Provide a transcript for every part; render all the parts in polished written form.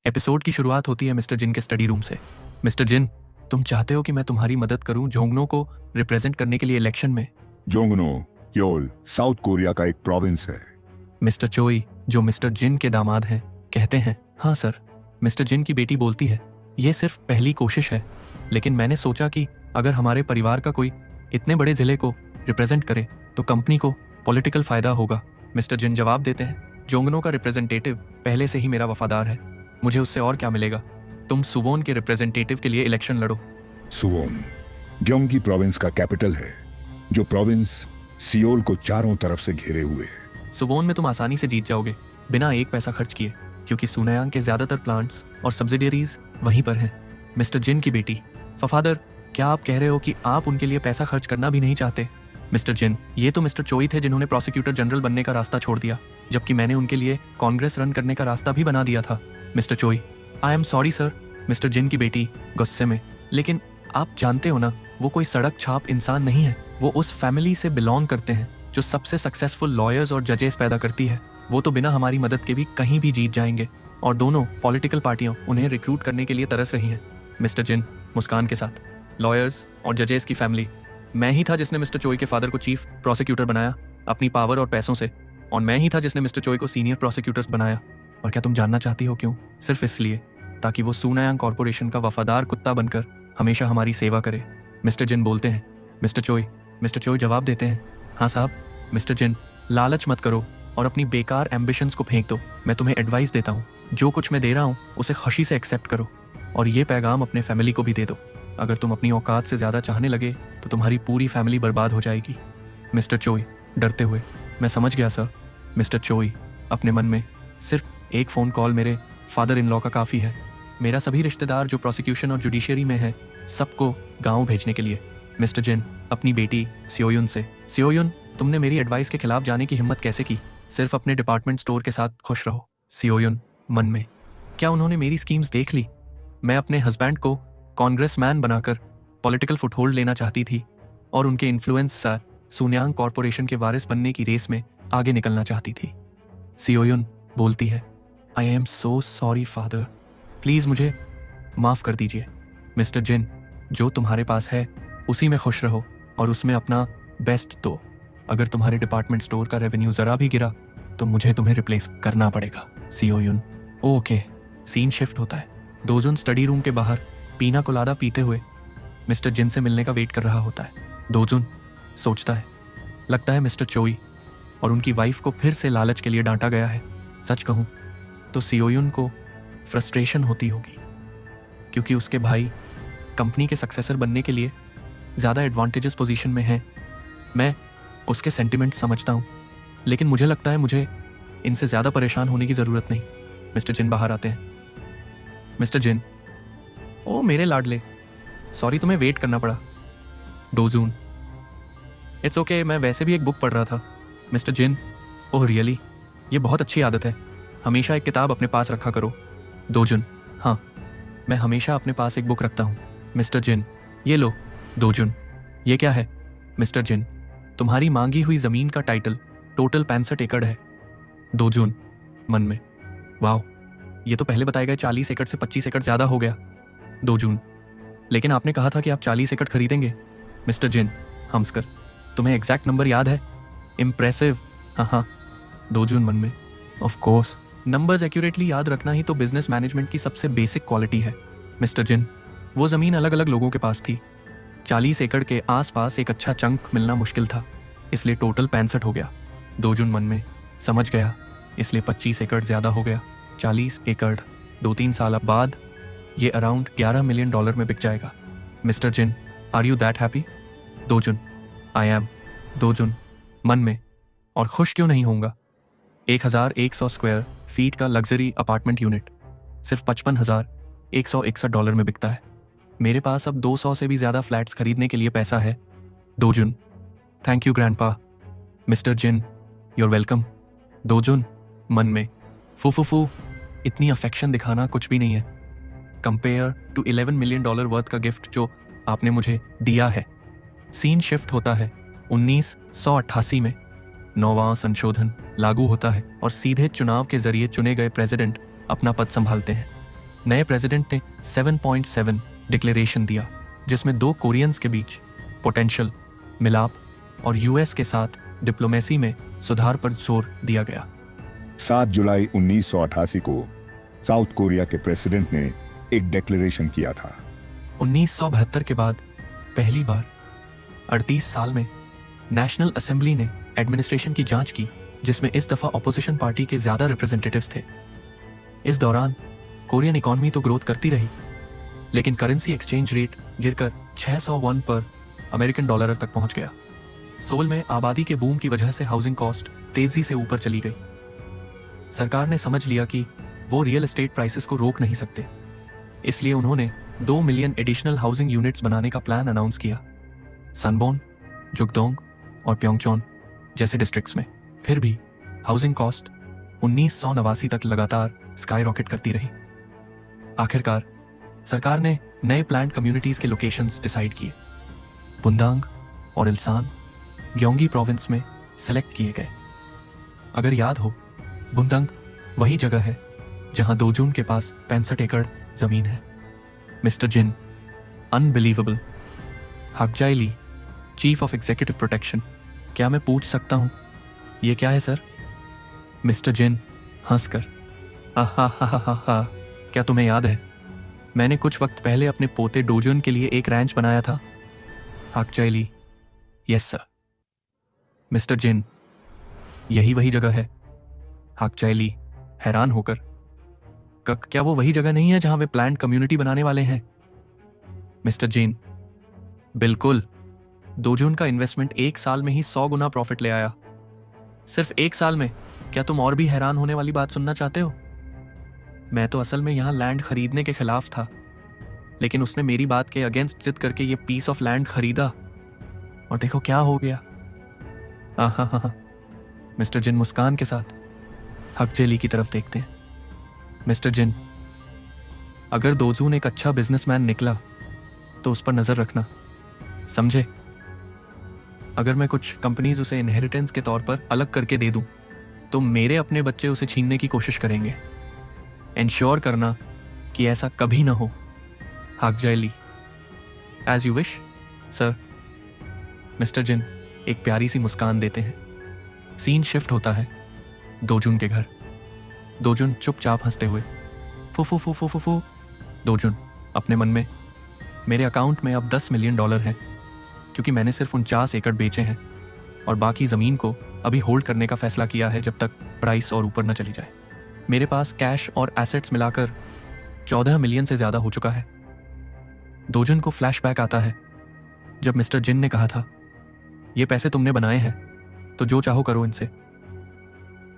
Episode की शुरुआत होती है मिस्टर जिन के स्टडी रूम से। मिस्टर जिन, तुम चाहते हो कि मैं तुम्हारी मदद करूं जोंगनो को रिप्रेजेंट करने के लिए इलेक्शन में। जोंगनो योल साउथ कोरिया का एक प्रोविंस है। मिस्टर चोई, जो मिस्टर जिन के दामाद हैं, कहते हैं हाँ सर। मिस्टर जिन की बेटी बोलती है, ये सिर्फ पहली कोशिश है, लेकिन मैंने सोचा कि अगर हमारे परिवार का कोई इतने बड़े जिले को रिप्रेजेंट करे तो कंपनी को पॉलिटिकल फायदा होगा। मिस्टर जिन जवाब देते हैं, जोंगनो का रिप्रेजेंटेटिव पहले से ही मेरा वफादार है, मुझे उससे और क्या मिलेगा। तुम सुवोन के रिप्रेजेंटेटिव के लिए इलेक्शन लड़ो। सुवोन ग्योंगी प्रोविंस का कैपिटल है, जो प्रोविंस सियोल को चारों तरफ से घेरे हुए है। सुवोन में तुम आसानी से जीत जाओगे बिना एक पैसा खर्च किए, क्योंकि सुनायांग के ज्यादातर प्लांट्स और सब्सिडियरीज वहीं पर हैं। मिस्टर जिन की बेटी, फादर, क्या आप कह रहे हो कि आप उनके लिए पैसा खर्च करना भी नहीं चाहते? मिस्टर जिन, ये तो मिस्टर चोई थे जिन्होंने प्रोसिक्यूटर जनरल बनने का रास्ता छोड़ दिया, जबकि मैंने उनके लिए कांग्रेस रन करने का रास्ता भी बना दिया था। Mister Choi, I am sorry sir. Mister Jin की बेटी गुस्से में, लेकिन आप जानते हो ना, वो कोई सड़क छाप इंसान नहीं है। वो उस फैमिली से बिलोंग करते हैं जो सबसे सक्सेसफुल लॉयर्स और जजेस पैदा करती है। वो तो बिना हमारी मदद के भी कहीं भी जीत जाएंगे, और दोनों पॉलिटिकल पार्टियां उन्हें रिक्रूट करने के लिए तरस रही हैं। मिस्टर जिन मुस्कान के साथ, लॉयर्स और जजेस की फैमिली, मैं ही था जिसने मिस्टर चोई के फादर को चीफ प्रोसिक्यूटर बनाया अपनी पावर और पैसों से, और मैं ही था जिसने मिस्टर चोई को सीनियर प्रोसिक्यूटर्स बनाया। और क्या तुम जानना चाहती हो क्यों? सिर्फ इसलिए ताकि वो सुनायांग कॉर्पोरेशन का वफादार कुत्ता बनकर हमेशा हमारी सेवा करे। मिस्टर जिन बोलते हैं। मिस्टर चोई जवाब देते हैं, हाँ साहब। मिस्टर जिन, लालच मत करो और अपनी बेकार एम्बिशंस को फेंक दो। मैं तुम्हें एडवाइस देता हूँ, जो कुछ मैं दे रहा हूँ उसे खुशी से एक्सेप्ट करो, और ये पैगाम अपने फैमिली को भी दे दो। अगर तुम अपनी औकात से ज़्यादा चाहने लगे तो तुम्हारी पूरी फैमिली बर्बाद हो जाएगी। मिस्टर चोई डरते हुए, मैं समझ गया सर। मिस्टर चोई अपने मन में, सिर्फ एक फ़ोन कॉल मेरे फादर इन लॉ का काफ़ी है। मेरा सभी रिश्तेदार जो प्रोसिक्यूशन और जुडिशरी में है, सबको गांव भेजने के लिए। मिस्टर जिन अपनी बेटी सियोयुन से, सियोयुन, तुमने मेरी एडवाइस के खिलाफ जाने की हिम्मत कैसे की? सिर्फ अपने डिपार्टमेंट स्टोर के साथ खुश रहो। सियोयुन मन में, क्या उन्होंने मेरी स्कीम्स देख ली? मैं अपने हस्बैंड को कांग्रेसमैन बनाकर पॉलिटिकल फुटहोल्ड लेना चाहती थी, और उनके इन्फ्लुएंस से सुनायांग कॉर्पोरेशन के वारिस बनने की रेस में आगे निकलना चाहती थी। सियोयुन बोलती है, I am so sorry father, please मुझे माफ़ कर दीजिए। मिस्टर जिन, जो तुम्हारे पास है उसी में खुश रहो और उसमें अपना बेस्ट दो। अगर तुम्हारे डिपार्टमेंट स्टोर का रेवेन्यू ज़रा भी गिरा तो मुझे तुम्हें रिप्लेस करना पड़ेगा। सियोयुन, ओके। सीन शिफ्ट होता है। दोजुन स्टडी रूम के बाहर पीना कोलादा पीते हुए मिस्टर जिन से मिलने का वेट कर रहा होता है। दोजुन सोचता है, लगता है मिस्टर चोई और उनकी वाइफ को फिर से लालच के लिए डांटा गया है। सच कहूँ तो सियोयुन को फ्रस्ट्रेशन होती होगी, क्योंकि उसके भाई कंपनी के सक्सेसर बनने के लिए ज़्यादा एडवांटेजेस पोजीशन में हैं। मैं उसके सेंटिमेंट समझता हूँ, लेकिन मुझे लगता है मुझे इनसे ज़्यादा परेशान होने की ज़रूरत नहीं। मिस्टर जिन बाहर आते हैं। मिस्टर जिन, ओ मेरे लाडले, सॉरी तुम्हें वेट करना पड़ा। डोजून, इट्स ओके, मैं वैसे भी एक बुक पढ़ रहा था। मिस्टर जिन, ओह रियली, ये बहुत अच्छी आदत है, हमेशा एक किताब अपने पास रखा करो। दोजुन, हाँ, मैं हमेशा अपने पास एक बुक रखता हूँ। मिस्टर जिन, ये लो। दोजुन, ये क्या है? मिस्टर जिन, तुम्हारी मांगी हुई ज़मीन का टाइटल टोटल 65 एकड़ है। दोजुन मन में, वाह, ये तो पहले बताए गए 40 एकड़ से 25 एकड़ ज़्यादा हो गया। दोजुन, लेकिन आपने कहा था कि आप 40 एकड़ खरीदेंगे। मिस्टर जिन हंसकर, तुम्हें एग्जैक्ट नंबर याद है? इम्प्रेसिव। हाँ। दोजुन मन में, ऑफ कोर्स, नंबर्स एक्यूरेटली याद रखना ही तो बिजनेस मैनेजमेंट की सबसे बेसिक क्वालिटी है। मिस्टर जिन, वो ज़मीन अलग अलग लोगों के पास थी। 40 एकड़ के आसपास एक अच्छा चंक मिलना मुश्किल था, इसलिए टोटल 65 हो गया। दोजुन मन में, समझ गया, इसलिए 25 एकड़ ज़्यादा हो गया। 40 एकड़ 2-3 साल बाद ये अराउंड $11 मिलियन में बिक जाएगा। Mister Jin, are you that happy? Dojun, I am. Dojun मन में, और खुश क्यों नहीं होऊंगा? 1100 स्क्वायर फीट का लग्जरी अपार्टमेंट यूनिट सिर्फ $55,161 में बिकता है। मेरे पास अब 200 से भी ज़्यादा फ्लैट्स खरीदने के लिए पैसा है। Dojun, thank you grandpa. Mister Jin, you're welcome. Dojun मन में, फू, इतनी अफेक्शन दिखाना कुछ भी नहीं है कंपेयर टू $11 मिलियन वर्थ का गिफ्ट जो आपने मुझे दिया है। सीन शिफ्ट होता है 1988 में। 9वां संशोधन लागू होता है और सीधे चुनाव के जरिए चुने गए प्रेसिडेंट अपना पद संभालते हैं। नए प्रेसिडेंट ने 7.7 डिक्लेरेशन दिया, जिसमें 2 कोरियंस के बीच पोटेंशियल मिलाप और यूएस के साथ डिप्लोमेसी में सुधार पर जोर दिया गया। 7 जुलाई 1988 को साउथ कोरिया के प्रेसिडेंट ने एक डिक्लेरेशन किया था। 1972 के बाद पहली बार 38 साल में नेशनल असेंबली ने एडमिनिस्ट्रेशन की जांच की, जिसमें इस दफा ऑपोजिशन पार्टी के ज्यादा रिप्रेजेंटेटिव्स थे। इस दौरान कोरियन इकॉनमी तो ग्रोथ करती रही, लेकिन करेंसी एक्सचेंज रेट गिरकर 601 पर अमेरिकन डॉलर तक पहुंच गया। सोल में आबादी के बूम की वजह से हाउसिंग कॉस्ट तेजी से ऊपर चली गई। सरकार ने समझ लिया कि वो रियल एस्टेट प्राइसेस को रोक नहीं सकते, इसलिए उन्होंने 2 मिलियन एडिशनल हाउसिंग यूनिट्स बनाने का प्लान अनाउंस किया, सनबोन, जुगडोंग और प्योंगचोन जैसे डिस्ट्रिक्ट्स में। फिर भी हाउसिंग कॉस्ट 1989 तक लगातार स्काई रॉकेट करती रही। आखिरकार सरकार ने नए प्लान्ड कम्युनिटीज के लोकेशंस डिसाइड किए। बुंदांग और इल्सान ग्योंगी प्रोविंस में सेलेक्ट किए गए। अगर याद हो, बुंदांग वही जगह है जहां दोजून के पास 65 एकड़ जमीन है। Mister Jin, unbelievable. Hakjaili, chief of executive protection, क्या मैं पूछ सकता हूं ये क्या है सर? मिस्टर जिन हंसकर, हा, क्या तुम्हें याद है मैंने कुछ वक्त पहले अपने पोते डोजुन के लिए एक रैंच बनाया था? हाकजाइली, यस सर। मिस्टर जिन, यही वही जगह है। हाकजाइली हैरान होकर, क्या वो वही जगह नहीं है जहां वे प्लान्ड कम्युनिटी बनाने वाले हैं? मिस्टर जिन, बिल्कुल। दोजून का इन्वेस्टमेंट 1 साल में ही 100 गुना प्रॉफिट ले आया। सिर्फ 1 साल में। क्या तुम और भी हैरान होने वाली बात सुनना चाहते हो? मैं तो असल में यहां लैंड खरीदने के खिलाफ था, लेकिन उसने मेरी बात के अगेंस्ट जिद करके ये पीस ऑफ लैंड खरीदा, और देखो क्या हो गया। हाँ। मिस्टर जिन मुस्कान के साथ हकजेली की तरफ देखते हैं। मिस्टर जिन, अगर दोजून एक अच्छा बिजनेसमैन निकला तो उस पर नजर रखना, समझे? अगर मैं कुछ कंपनीज उसे इनहेरिटेंस के तौर पर अलग करके दे दूं, तो मेरे अपने बच्चे उसे छीनने की कोशिश करेंगे। इंश्योर करना कि ऐसा कभी ना हो। Hakjaili, as you wish sir. Mister Jin एक प्यारी सी मुस्कान देते हैं। सीन शिफ्ट होता है दोजून के घर। दोजून चुपचाप हंसते हुए, फू। दोजून अपने मन में, मेरे अकाउंट में अब $10 मिलियन हैं, क्योंकि मैंने सिर्फ 49 एकड़ बेचे हैं और बाकी ज़मीन को अभी होल्ड करने का फैसला किया है जब तक प्राइस और ऊपर न चली जाए। मेरे पास कैश और एसेट्स मिलाकर 14 मिलियन से ज़्यादा हो चुका है। दोजून को फ्लैशबैक आता है जब मिस्टर जिन ने कहा था, ये पैसे तुमने बनाए हैं तो जो चाहो करो इनसे।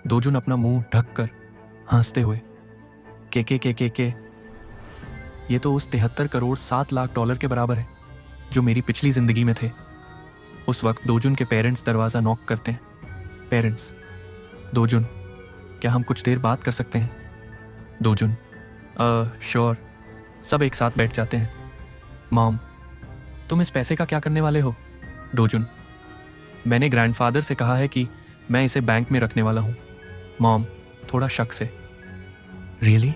दोजून अपना मुंह ढक कर हंसते हुए, के ये तो उस 73 करोड़ 7 लाख डॉलर के बराबर है जो मेरी पिछली जिंदगी में थे। उस वक्त दोजून के पेरेंट्स दरवाज़ा नॉक करते हैं। पेरेंट्स, दोजून, क्या हम कुछ देर बात कर सकते हैं? दोजून, श्योर। सब एक साथ बैठ जाते हैं। मॉम, तुम इस पैसे का क्या करने वाले हो? दोजून, मैंने ग्रैंडफादर से कहा है कि मैं इसे बैंक में रखने वाला हूँ। मॉम थोड़ा शक से, रियली?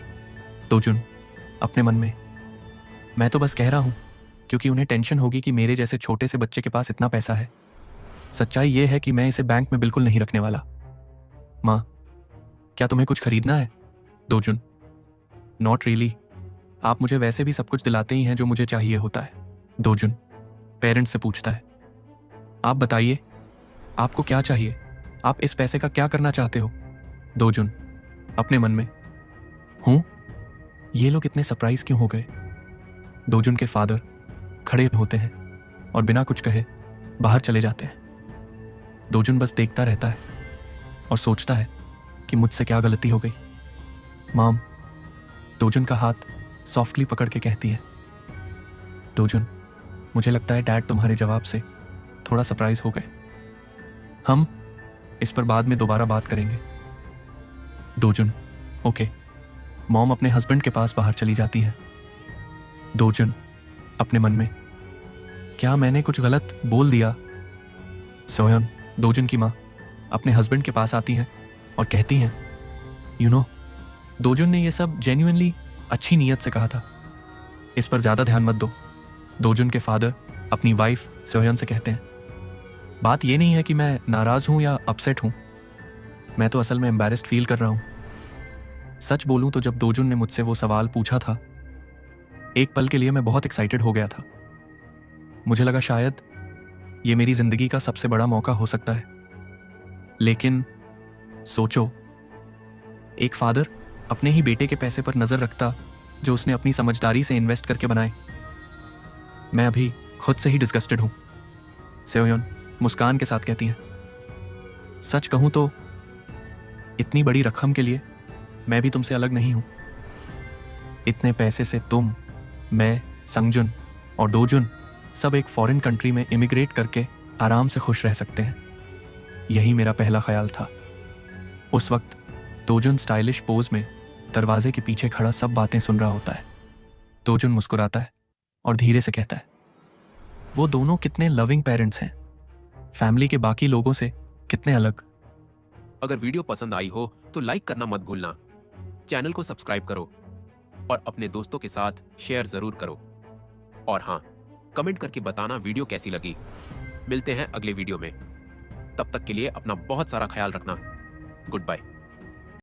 दोजून अपने मन में, मैं तो बस कह रहा हूँ क्योंकि उन्हें टेंशन होगी कि मेरे जैसे छोटे से बच्चे के पास इतना पैसा है। सच्चाई ये है कि मैं इसे बैंक में बिल्कुल नहीं रखने वाला। माँ, क्या तुम्हें कुछ खरीदना है? दोजून, नॉट रियली। आप मुझे वैसे भी सब कुछ दिलाते ही हैं जो मुझे चाहिए होता है। दोजून पेरेंट्स से पूछता है, आप बताइए, आपको क्या चाहिए? आप इस पैसे का क्या करना चाहते हो? दोजून अपने मन में, हूँ? ये लोग इतने सरप्राइज क्यों हो गए? दोजून के फादर खड़े होते हैं और बिना कुछ कहे बाहर चले जाते हैं। दोजून बस देखता रहता है और सोचता है कि मुझसे क्या गलती हो गई। मॉम दोजून का हाथ सॉफ्टली पकड़ के कहती है, दोजून, मुझे लगता है डैड तुम्हारे जवाब से थोड़ा सरप्राइज हो गए। हम इस पर बाद में दोबारा बात करेंगे। दोजून, ओके। मॉम अपने हस्बैंड के पास बाहर चली जाती है। दोजून अपने मन में, क्या मैंने कुछ गलत बोल दिया? सोहन, दोजून की माँ, अपने हस्बैंड के पास आती हैं और कहती हैं, यू नो, दोजून ने ये सब जेन्युइनली अच्छी नीयत से कहा था, इस पर ज़्यादा ध्यान मत दो। दोजुन के फादर अपनी वाइफ सोहयन से कहते हैं। बात ये नहीं है कि मैं नाराज़ हूँ या अपसेट हूँ, मैं तो असल में एम्बैरेस्ड फील कर रहा हूँ। सच बोलूँ तो जब दोजुन ने मुझसे वो सवाल पूछा था, एक पल के लिए मैं बहुत एक्साइटेड हो गया था। मुझे लगा शायद ये मेरी ज़िंदगी का सबसे बड़ा मौका हो सकता है। लेकिन सोचो, एक फादर अपने ही बेटे के पैसे पर नज़र रखता जो उसने अपनी समझदारी से इन्वेस्ट करके बनाए। मैं अभी खुद से ही डिस्गस्टेड हूँ, सेओयन मुस्कान के साथ कहती हैं। सच कहूँ तो इतनी बड़ी रकम के लिए मैं भी तुमसे अलग नहीं हूँ। इतने पैसे से तुम, मैं, संगजुन और दोजुन सब एक फॉरेन कंट्री में इमिग्रेट करके आराम से खुश रह सकते हैं। यही मेरा पहला ख्याल था। उस वक्त दोजुन स्टाइलिश पोज में दरवाजे के पीछे खड़ा सब बातें सुन रहा होता है। दोजुन मुस्कुराता है और धीरे से कहता है, वो दोनों कितने लविंग पेरेंट्स हैं, फैमिली के बाकी लोगों से कितने अलग। अगर वीडियो पसंद आई हो तो लाइक करना मत भूलना, चैनल को सब्सक्राइब करो और अपने दोस्तों के साथ शेयर जरूर करो। और हाँ, कमेंट करके बताना वीडियो कैसी लगी। मिलते हैं अगले वीडियो में, तब तक के लिए अपना बहुत सारा ख्याल रखना। Good bye.